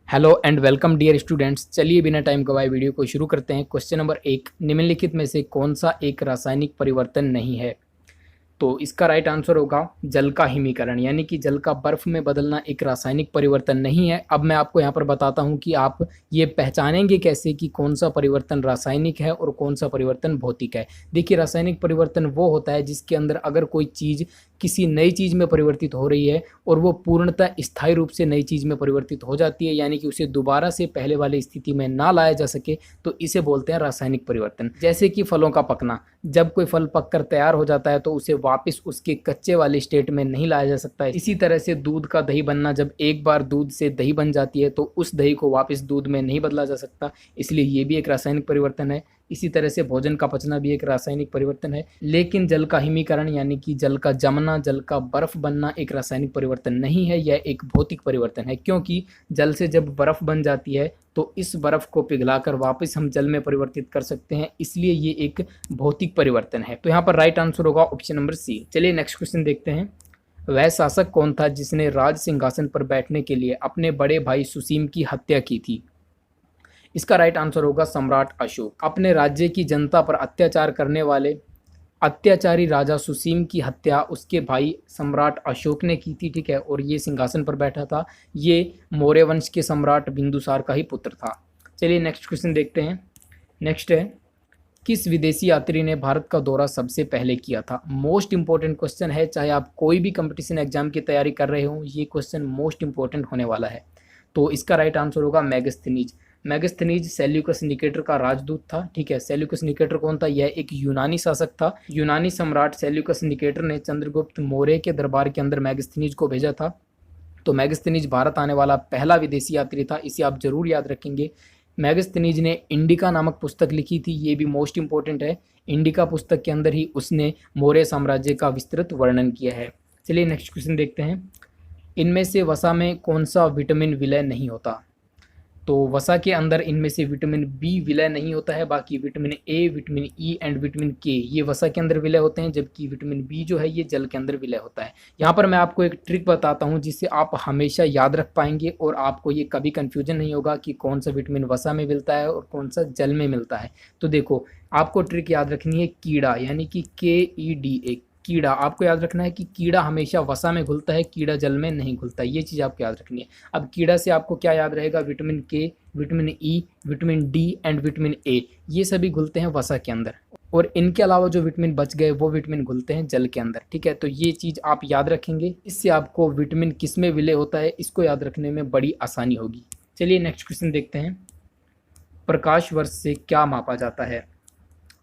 Hello and welcome dear students. चलिए बिना time गवाए वीडियो को शुरू करते हैं। क्वेश्चन नंबर 1, निम्नलिखित में से कौन सा एक रासायनिक परिवर्तन नहीं है? तो इसका राइट आंसर होगा जल का हिमीकरण, यानी कि जल का बर्फ में बदलना एक रासायनिक परिवर्तन नहीं है। अब मैं आपको यहाँ पर बताता हूँ कि आप ये पहचानेंगे कैसे कि कौन सा परिवर्तन रासायनिक है और कौन सा परिवर्तन भौतिक है। देखिए, रासायनिक परिवर्तन वो होता है जिसके अंदर अगर कोई चीज़ किसी नई चीज़ में परिवर्तित हो रही है और वो पूर्णतः स्थायी रूप से नई चीज़ में परिवर्तित हो जाती है, यानी कि उसे दोबारा से पहले वाली स्थिति में ना लाया जा सके, तो इसे बोलते हैं रासायनिक परिवर्तन। जैसे कि फलों का पकना, जब कोई फल पककर तैयार हो जाता है तो उसे वापस उसके कच्चे वाले स्टेट में नहीं लाया जा सकता है। इसी तरह से दूध का दही बनना, जब एक बार दूध से दही बन जाती है तो उस दही को वापस दूध में नहीं बदला जा सकता, इसलिए ये भी एक रासायनिक परिवर्तन है। इसी तरह से भोजन का पचना भी एक रासायनिक परिवर्तन है। लेकिन जल का हिमीकरण यानी कि जल का जमना, जल का बर्फ बनना एक रासायनिक परिवर्तन नहीं है, यह एक भौतिक परिवर्तन है। क्योंकि जल से जब बर्फ बन जाती है तो इस बर्फ को पिघलाकर वापस हम जल में परिवर्तित कर सकते हैं, इसलिए ये एक भौतिक परिवर्तन है। तो यहाँ पर राइट आंसर होगा ऑप्शन नंबर सी। चलिए नेक्स्ट क्वेश्चन देखते हैं। वह शासक कौन था जिसने राज सिंहासन पर बैठने के लिए अपने बड़े भाई सुसीम की हत्या की थी? इसका राइट आंसर होगा सम्राट अशोक। अपने राज्य की जनता पर अत्याचार करने वाले अत्याचारी राजा सुसीम की हत्या उसके भाई सम्राट अशोक ने की थी, ठीक है, और ये सिंहासन पर बैठा था। ये मौर्य वंश के सम्राट बिंदुसार का ही पुत्र था। चलिए नेक्स्ट क्वेश्चन देखते हैं। नेक्स्ट है, किस विदेशी यात्री ने भारत का दौरा सबसे पहले किया था? मोस्ट इंपॉर्टेंट क्वेश्चन है, चाहे आप कोई भी कंपटीशन एग्जाम की तैयारी कर रहे हो, ये क्वेश्चन मोस्ट इंपॉर्टेंट होने वाला है। तो इसका राइट आंसर होगा मेगास्थनीज। मेगास्थनीज सेल्यूकस निकेटर का राजदूत था, ठीक है। सेल्यूकस निकेटर कौन था? यह एक यूनानी शासक था। यूनानी सम्राट सेल्यूकस निकेटर ने चंद्रगुप्त मौर्य के दरबार के अंदर मेगास्थनीज को भेजा था। तो मेगास्थनीज भारत आने वाला पहला विदेशी यात्री था, इसे आप जरूर याद रखेंगे। मेगास्थनीज ने इंडिका नामक पुस्तक लिखी थी, ये भी मोस्ट इंपॉर्टेंट है। इंडिका पुस्तक के अंदर ही उसने मौर्य साम्राज्य का विस्तृत वर्णन किया है। चलिए नेक्स्ट क्वेश्चन देखते हैं। इनमें से वसा में कौन सा विटामिन विलय नहीं होता? तो वसा के अंदर इनमें से विटामिन बी विलय नहीं होता है, बाकी vitamin A, vitamin E and vitamin के ये वसा के अंदर विलय होते हैं, जबकि विटामिन बी जो है ये जल के अंदर विलय होता है। यहाँ पर मैं आपको एक ट्रिक बताता हूँ जिससे आप हमेशा याद रख पाएंगे और आपको ये कभी कन्फ्यूजन नहीं होगा कि कौन सा विटामिन वसा में मिलता है और कौन सा जल में मिलता है। तो देखो, आपको ट्रिक याद रखनी है कीड़ा, यानी कि KEDA, कीड़ा। आपको याद रखना है कि कीड़ा हमेशा वसा में घुलता है, कीड़ा जल में नहीं घुलता, ये चीज़ आपको याद रखनी है। अब कीड़ा से आपको क्या याद रहेगा? विटामिन के, vitamin E, vitamin D and vitamin A, ये सभी घुलते हैं वसा के अंदर, और इनके अलावा जो विटामिन बच गए वो विटामिन घुलते हैं जल के अंदर, ठीक है। तो ये चीज़ आप याद रखेंगे, इससे आपको विटामिन किस में विलय होता है इसको याद रखने में बड़ी आसानी होगी। चलिए नेक्स्ट क्वेश्चन देखते हैं। प्रकाश वर्ष से क्या मापा जाता है?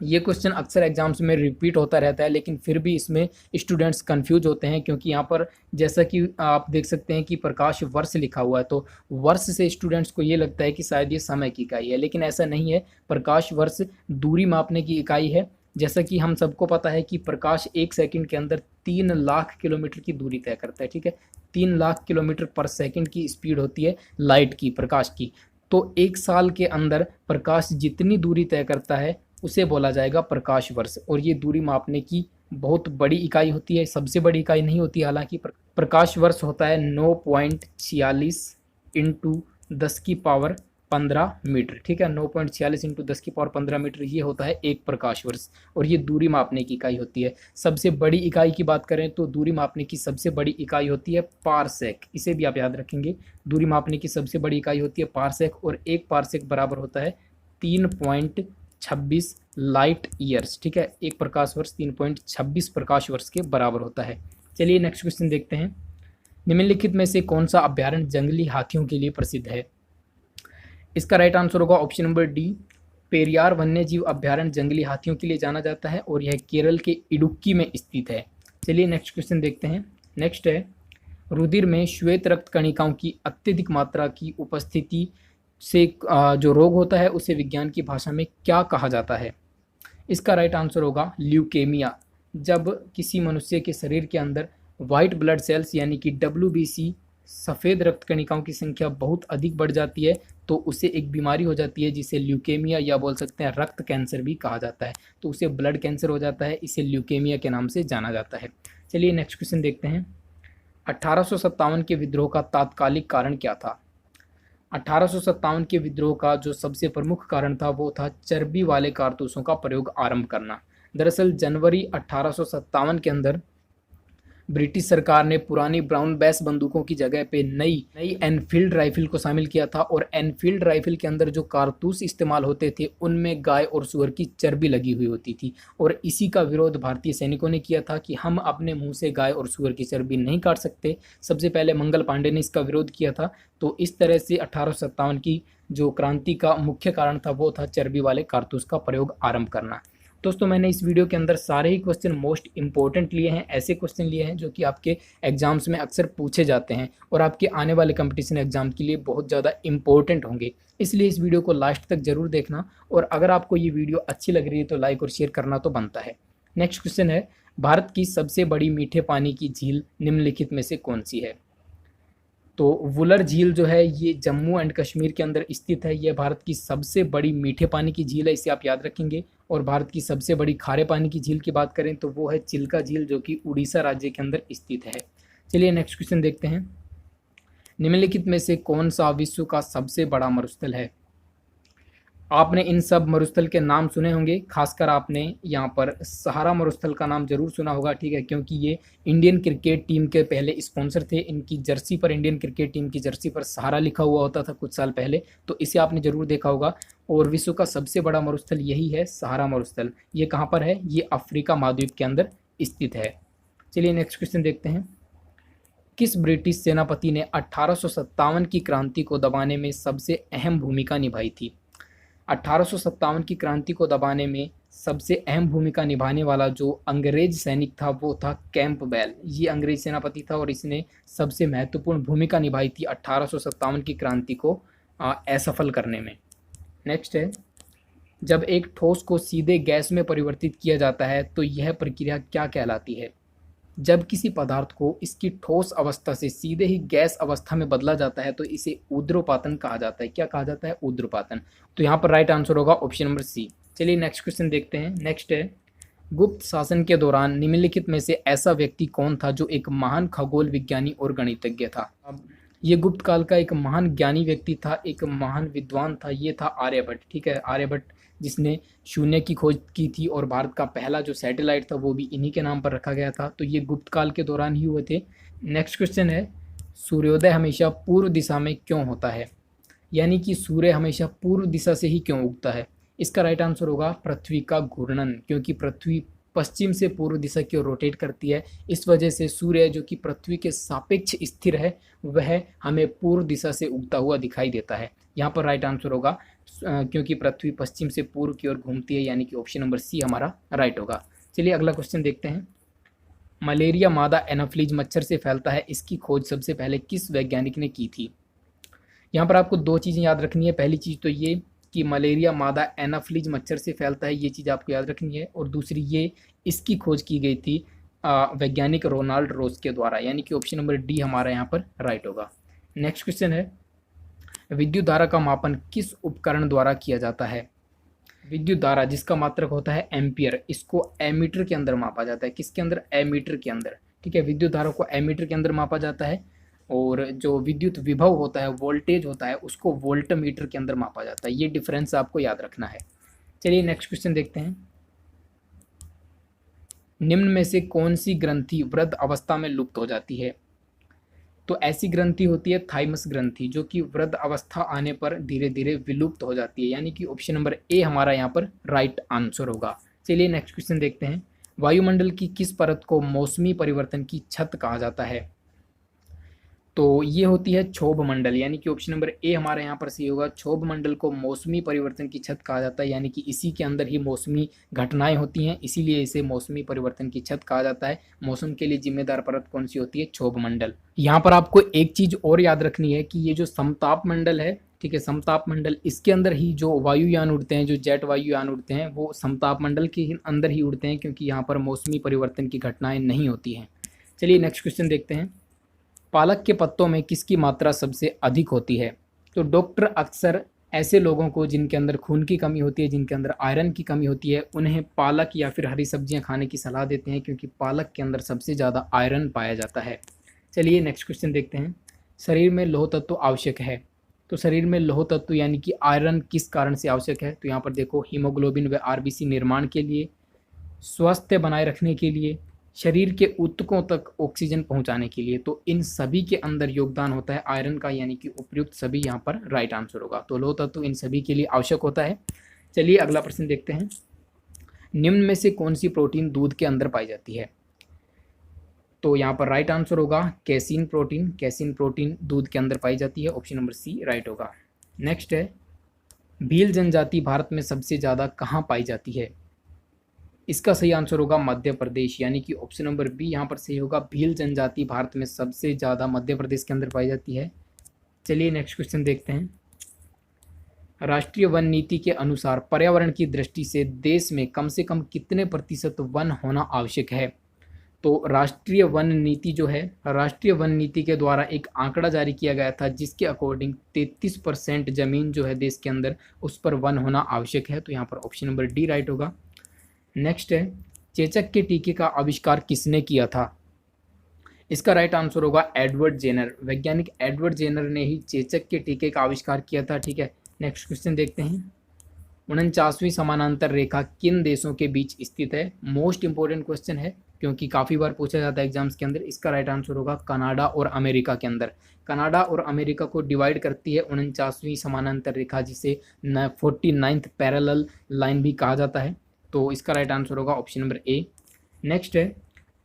ये क्वेश्चन अक्सर एग्जाम्स में रिपीट होता रहता है, लेकिन फिर भी इसमें स्टूडेंट्स कंफ्यूज होते हैं, क्योंकि यहाँ पर जैसा कि आप देख सकते हैं कि प्रकाश वर्ष लिखा हुआ है, तो वर्ष से स्टूडेंट्स को ये लगता है कि शायद ये समय की इकाई है, लेकिन ऐसा नहीं है। प्रकाश वर्ष दूरी मापने की इकाई है। जैसा कि हम सबको पता है कि प्रकाश 1 सेकंड के अंदर 3 लाख किलोमीटर की दूरी तय करता है, ठीक है। 3 लाख किलोमीटर पर सेकंड की स्पीड होती है लाइट की, प्रकाश की। तो 1 साल के अंदर प्रकाश जितनी दूरी तय करता है उसे बोला जाएगा प्रकाश वर्ष, और ये दूरी मापने की बहुत बड़ी इकाई होती है, सबसे बड़ी इकाई नहीं होती हालांकि। प्रकाश वर्ष होता है 9.46 इंटू 10⁻15 मीटर, ठीक है। 9.46 इंटू 10⁻15 मीटर ये होता है एक प्रकाश वर्ष, और ये दूरी मापने की इकाई होती है। सबसे बड़ी इकाई की बात करें तो दूरी मापने की सबसे बड़ी इकाई होती है पारसेक, इसे भी आप याद रखेंगे। दूरी मापने की सबसे बड़ी इकाई होती है पारसेक, और एक पारसेक बराबर होता है 3.26 लाइट ईयर्स, ठीक है। एक प्रकाश वर्ष 3.26 प्रकाश वर्ष के बराबर होता है। चलिए नेक्स्ट क्वेश्चन देखते हैं। निम्नलिखित में से कौन सा अभ्यारण्य जंगली हाथियों के लिए प्रसिद्ध है? इसका राइट आंसर होगा ऑप्शन नंबर डी। पेरियार वन्यजीव अभ्यारण्य जंगली हाथियों के लिए जाना जाता है और यह केरल के इडुक्की में स्थित है। चलिए नेक्स्ट क्वेश्चन देखते हैं। नेक्स्ट है, रुधिर में श्वेत रक्त कणिकाओं की अत्यधिक मात्रा की उपस्थिति से जो रोग होता है उसे विज्ञान की भाषा में क्या कहा जाता है? इसका राइट आंसर होगा ल्यूकेमिया। जब किसी मनुष्य के शरीर के अंदर वाइट ब्लड सेल्स यानी कि WBC, सफ़ेद रक्त कणिकाओं की संख्या बहुत अधिक बढ़ जाती है तो उसे एक बीमारी हो जाती है जिसे ल्यूकेमिया या बोल सकते हैं रक्त कैंसर भी कहा जाता है। तो उसे ब्लड कैंसर हो जाता है, इसे ल्यूकेमिया के नाम से जाना जाता है। चलिए नेक्स्ट क्वेश्चन देखते हैं। 1857 के विद्रोह का तात्कालिक कारण क्या था? 1857 के विद्रोह का जो सबसे प्रमुख कारण था वो था चर्बी वाले कारतूसों का प्रयोग आरंभ करना। दरअसल जनवरी 1857 के अंदर ब्रिटिश सरकार ने पुरानी ब्राउन बेस बंदूकों की जगह पे नई नई एनफील्ड राइफल को शामिल किया था, और एनफील्ड राइफल के अंदर जो कारतूस इस्तेमाल होते थे उनमें गाय और सूअर की चर्बी लगी हुई होती थी, और इसी का विरोध भारतीय सैनिकों ने किया था कि हम अपने मुंह से गाय और सूअर की चर्बी नहीं काट सकते। सबसे पहले मंगल पांडे ने इसका विरोध किया था। तो इस तरह से 1857 की जो क्रांति का मुख्य कारण था वो था चर्बी वाले कारतूस का प्रयोग आरंभ करना। दोस्तों मैंने इस वीडियो के अंदर सारे ही क्वेश्चन मोस्ट इंपॉर्टेंट लिए हैं, ऐसे क्वेश्चन लिए हैं जो कि आपके एग्जाम्स में अक्सर पूछे जाते हैं और आपके आने वाले कंपटीशन एग्जाम के लिए बहुत ज़्यादा इंपॉर्टेंट होंगे। इसलिए इस वीडियो को लास्ट तक जरूर देखना, और अगर आपको ये वीडियो अच्छी लग रही है तो लाइक और शेयर करना तो बनता है। नेक्स्ट क्वेश्चन है, भारत की सबसे बड़ी मीठे पानी की झील निम्नलिखित में से कौन सी है? तो वुलर झील जो है ये जम्मू एंड कश्मीर के अंदर स्थित है। यह भारत की सबसे बड़ी मीठे पानी की झील है, इसे आप याद रखेंगे। और भारत की सबसे बड़ी खारे पानी की झील की बात करें तो वो है चिल्का झील, जो कि उड़ीसा राज्य के अंदर स्थित है। चलिए नेक्स्ट क्वेश्चन देखते हैं, निम्नलिखित में से कौन सा विश्व का सबसे बड़ा मरुस्थल है? आपने इन सब मरुस्थल के नाम सुने होंगे, खासकर आपने यहाँ पर सहारा मरुस्थल का नाम जरूर सुना होगा, ठीक है, क्योंकि ये इंडियन क्रिकेट टीम के पहले स्पॉन्सर थे। इनकी जर्सी पर, इंडियन क्रिकेट टीम की जर्सी पर सहारा लिखा हुआ होता था कुछ साल पहले, तो इसे आपने जरूर देखा होगा। और विश्व का सबसे बड़ा मरुस्थल यही है, सहारा मरुस्थल। ये कहाँ पर है? ये अफ्रीका महाद्वीप के अंदर स्थित है। चलिए नेक्स्ट क्वेश्चन देखते हैं, किस ब्रिटिश सेनापति ने 1857 की क्रांति को दबाने में सबसे अहम भूमिका निभाई थी? 1857 की क्रांति को दबाने में सबसे अहम भूमिका निभाने वाला जो अंग्रेज सैनिक था वो था कैंपबेल। ये अंग्रेज सेनापति था और इसने सबसे महत्वपूर्ण भूमिका निभाई थी 1857 की क्रांति को असफल करने में। नेक्स्ट है, जब एक ठोस को सीधे गैस में परिवर्तित किया जाता है तो यह प्रक्रिया क्या कहलाती है? जब किसी पदार्थ को इसकी ठोस अवस्था से सीधे ही गैस अवस्था में बदला जाता है तो इसे ऊर्ध्वपातन कहा जाता है। क्या कहा जाता है? ऊर्ध्वपातन। तो यहाँ पर राइट आंसर होगा ऑप्शन नंबर सी। चलिए नेक्स्ट क्वेश्चन देखते हैं। नेक्स्ट है, गुप्त शासन के दौरान निम्नलिखित में से ऐसा व्यक्ति कौन था जो एक महान खगोल विज्ञानी और गणितज्ञ था? ये गुप्त काल का एक महान ज्ञानी व्यक्ति था, एक महान विद्वान था, ये था आर्यभट्ट, ठीक है। आर्यभट्ट जिसने शून्य की खोज की थी, और भारत का पहला जो सैटेलाइट था वो भी इन्हीं के नाम पर रखा गया था। तो ये गुप्त काल के दौरान ही हुए थे। नेक्स्ट क्वेश्चन है, सूर्योदय हमेशा पूर्व दिशा में क्यों होता है? यानी कि सूर्य हमेशा पूर्व दिशा से ही क्यों उगता है? इसका राइट आंसर होगा पृथ्वी का घूर्णन, क्योंकि पृथ्वी पश्चिम से पूर्व दिशा की ओर रोटेट करती है। इस वजह से सूर्य जो कि पृथ्वी के सापेक्ष स्थिर है वह हमें पूर्व दिशा से उगता हुआ दिखाई देता है। यहाँ पर राइट आंसर होगा क्योंकि पृथ्वी पश्चिम से पूर्व की ओर घूमती है, यानी कि ऑप्शन नंबर सी हमारा राइट होगा। चलिए अगला क्वेश्चन देखते हैं, मलेरिया मादा एनाफ्लीज मच्छर से फैलता है, इसकी खोज सबसे पहले किस वैज्ञानिक ने की थी? यहाँ पर आपको दो चीज़ें याद रखनी है। पहली चीज़ तो ये कि मलेरिया मादा एनाफ्लीज मच्छर से फैलता है, ये चीज़ आपको याद रखनी है। और दूसरी ये, इसकी खोज की गई थी वैज्ञानिक रोनाल्ड रोज के द्वारा, यानी कि ऑप्शन नंबर डी हमारा यहाँ पर राइट होगा। नेक्स्ट क्वेश्चन है, विद्युत धारा का मापन किस उपकरण द्वारा किया जाता है? विद्युत धारा जिसका मात्रक होता है एम्पियर, इसको एमीटर के अंदर मापा जाता है। किसके अंदर? एमीटर के अंदर, ठीक है। विद्युत धारा को एमीटर के अंदर मापा जाता है, और जो विद्युत विभव होता है, वोल्टेज होता है, उसको वोल्टमीटर के अंदर मापा जाता है। ये डिफरेंस आपको याद रखना है। चलिए नेक्स्ट क्वेश्चन देखते हैं, निम्न में से कौन सी ग्रंथि वृद्ध अवस्था में लुप्त हो जाती है? तो ऐसी ग्रंथि होती है थाइमस ग्रंथि, जो कि वृद्ध अवस्था आने पर धीरे धीरे विलुप्त हो जाती है, यानी कि ऑप्शन नंबर ए हमारा यहाँ पर राइट आंसर होगा। चलिए नेक्स्ट क्वेश्चन देखते हैं, वायुमंडल की किस परत को मौसमी परिवर्तन की छत कहा जाता है? तो ये होती है क्षोभ मंडल, यानी कि ऑप्शन नंबर ए हमारे यहाँ पर सही होगा। क्षोभ मंडल को मौसमी परिवर्तन की छत कहा जाता है, यानी कि इसी के अंदर ही मौसमी घटनाएं होती हैं, इसीलिए इसे मौसमी परिवर्तन की छत कहा जाता है। मौसम के लिए जिम्मेदार परत कौन सी होती है? क्षोभ मंडल। यहाँ पर आपको एक चीज और याद रखनी है कि ये जो समताप मंडल है, ठीक है, समताप मंडल, इसके अंदर ही जो वायुयान उड़ते हैं, जो जेट वायुयान उड़ते हैं, वो समताप मंडल के अंदर ही उड़ते हैं, क्योंकि यहाँ पर मौसमी परिवर्तन की घटनाएं नहीं होती हैं। चलिए नेक्स्ट क्वेश्चन देखते हैं, पालक के पत्तों में किसकी मात्रा सबसे अधिक होती है? तो डॉक्टर अक्सर ऐसे लोगों को जिनके अंदर खून की कमी होती है, जिनके अंदर आयरन की कमी होती है, उन्हें पालक या फिर हरी सब्जियां खाने की सलाह देते हैं, क्योंकि पालक के अंदर सबसे ज़्यादा आयरन पाया जाता है। चलिए नेक्स्ट क्वेश्चन देखते हैं, शरीर में लौह तत्व आवश्यक है, तो शरीर में लौह तत्व यानी कि आयरन किस कारण से आवश्यक है? तो यहाँ पर देखो, हीमोग्लोबिन व आरबीसी निर्माण के लिए, स्वास्थ्य बनाए रखने के लिए, शरीर के ऊतकों तक ऑक्सीजन पहुंचाने के लिए। तो इन सभी के अंदर योगदान होता है आयरन का, यानी कि उपयुक्त सभी यहाँ पर राइट आंसर होगा। तो लौह तत्व इन सभी के लिए आवश्यक होता है। चलिए अगला प्रश्न देखते हैं। निम्न में से कौन सी प्रोटीन दूध के अंदर पाई जाती है? तो यहाँ पर राइट आंसर होगा कैसीन प्रोटीन। कैसीन प्रोटीन दूध के अंदर पाई जाती है, ऑप्शन नंबर सी राइट होगा। नेक्स्ट है, भील जनजाति भारत में सबसे ज़्यादा कहाँ पाई जाती है? इसका सही आंसर होगा मध्य प्रदेश, यानी कि ऑप्शन नंबर बी यहाँ पर सही होगा। भील जनजाति भारत में सबसे ज़्यादा मध्य प्रदेश के अंदर पाई जाती है। चलिए नेक्स्ट क्वेश्चन देखते हैं। राष्ट्रीय वन नीति के अनुसार पर्यावरण की दृष्टि से देश में कम से कम कितने प्रतिशत वन होना आवश्यक है? तो राष्ट्रीय वन नीति जो है, राष्ट्रीय वन नीति के द्वारा एक आंकड़ा जारी किया गया था जिसके अकॉर्डिंग 33% ज़मीन जो है देश के अंदर उस पर वन होना आवश्यक है। तो यहाँ पर ऑप्शन नंबर डी राइट होगा। नेक्स्ट है, चेचक के टीके का आविष्कार किसने किया था? इसका राइट आंसर होगा एडवर्ड जेनर। वैज्ञानिक एडवर्ड जेनर ने ही चेचक के टीके का आविष्कार किया था। ठीक है, नेक्स्ट क्वेश्चन देखते हैं। 49वीं समानांतर रेखा किन देशों के बीच स्थित है? मोस्ट इंपॉर्टेंट क्वेश्चन है क्योंकि काफ़ी बार पूछा जाता है एग्जाम्स के अंदर। इसका राइट आंसर होगा कनाडा और अमेरिका के अंदर। कनाडा और अमेरिका को डिवाइड करती है 49वीं समानांतर रेखा, जिसे 49th पैरेलल लाइन भी कहा जाता है। तो इसका राइट आंसर होगा ऑप्शन नंबर ए। नेक्स्ट है,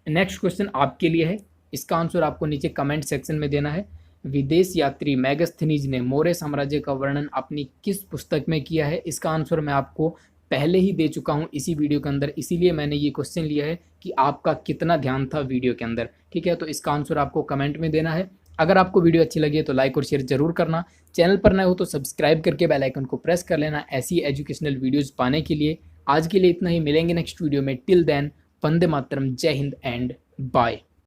नेक्स्ट क्वेश्चन आपके लिए है, इसका आंसर आपको नीचे कमेंट सेक्शन में देना है। विदेश यात्री मैगस्थनीज ने मौर्य साम्राज्य का वर्णन अपनी किस पुस्तक में किया है? इसका आंसर मैं आपको पहले ही दे चुका हूं इसी वीडियो के अंदर, इसीलिए मैंने ये क्वेश्चन लिया है कि आपका कितना ध्यान था वीडियो के अंदर। ठीक है, तो इसका आंसर आपको कमेंट में देना है। अगर आपको वीडियो अच्छी लगी है तो लाइक और शेयर जरूर करना। चैनल पर नए हो तो सब्सक्राइब करके बेल आइकन को प्रेस कर लेना ऐसी एजुकेशनल वीडियोज़ पाने के लिए। आज के लिए इतना ही, मिलेंगे नेक्स्ट वीडियो में। टिल देन, वंदे मातरम, जय हिंद एंड बाय।